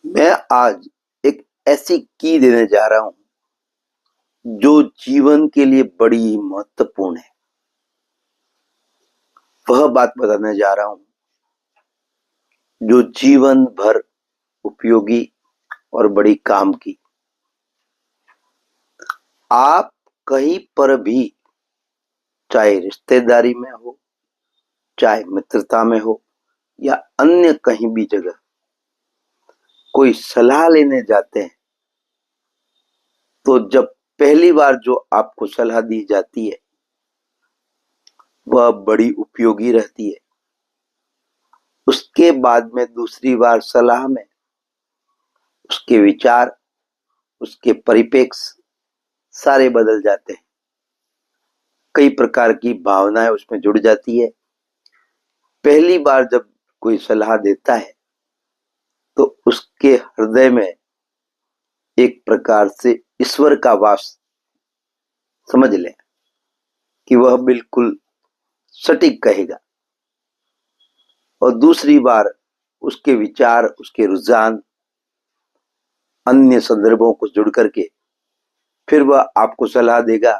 मैं आज एक ऐसी की देने जा रहा हूं जो जीवन के लिए बड़ी महत्वपूर्ण है। वह बात बताने जा रहा हूं जो जीवन भर उपयोगी और बड़ी काम की। आप कहीं पर भी, चाहे रिश्तेदारी में हो, चाहे मित्रता में हो, या अन्य कहीं भी जगह कोई सलाह लेने जाते हैं, तो जब पहली बार जो आपको सलाह दी जाती है वह बड़ी उपयोगी रहती है। उसके बाद में दूसरी बार सलाह में उसके विचार, उसके परिप्रेक्ष्य सारे बदल जाते हैं। कई प्रकार की भावनाएं उसमें जुड़ जाती है। पहली बार जब कोई सलाह देता है तो उसके हृदय में एक प्रकार से ईश्वर का वास समझ लें कि वह बिल्कुल सटीक कहेगा। और दूसरी बार उसके विचार, उसके रुझान अन्य संदर्भों को जुड़ करके फिर वह आपको सलाह देगा,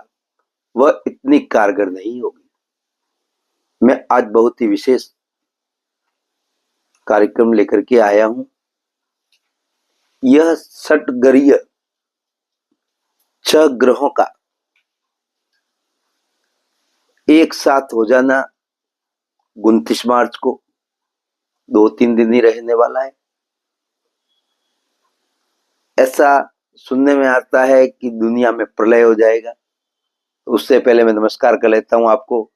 वह इतनी कारगर नहीं होगी। मैं आज बहुत ही विशेष कार्यक्रम लेकर के आया हूं। यह षटग्रहीय 6 ग्रहों का एक साथ हो जाना 29 मार्च को 2-3 दिन ही रहने वाला है। ऐसा सुनने में आता है कि दुनिया में प्रलय हो जाएगा। तो उससे पहले मैं नमस्कार कर लेता हूं आपको।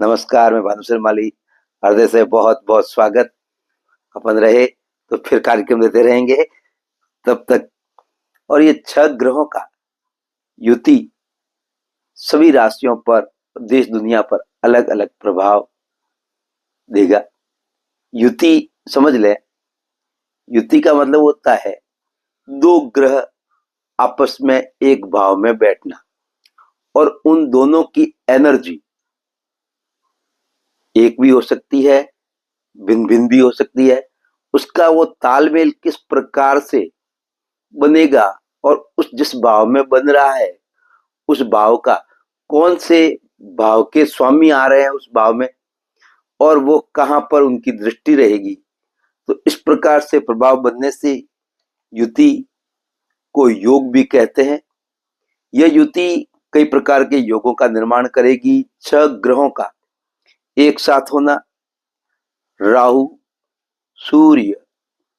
नमस्कार, मैं भानु शर्माली, हृदय से बहुत बहुत स्वागत। अपन रहे तो फिर कार्यक्रम देते रहेंगे तब तक। और ये 6 ग्रहों का युति सभी राशियों पर, देश दुनिया पर अलग अलग प्रभाव देगा। युति समझ ले, युति का मतलब होता है 2 ग्रह आपस में एक भाव में बैठना और उन दोनों की एनर्जी एक भी हो सकती है, भिन्न भिन्न भी हो सकती है। उसका वो तालमेल किस प्रकार से बनेगा और उस जिस भाव में बन रहा है उस भाव का कौन से भाव के स्वामी आ रहे हैं उस भाव में, और वो कहां पर उनकी दृष्टि रहेगी, तो इस प्रकार से प्रभाव बनने से युति को योग भी कहते हैं। यह युति कई प्रकार के योगों का निर्माण करेगी। 6 ग्रहों का एक साथ होना, राहु, सूर्य,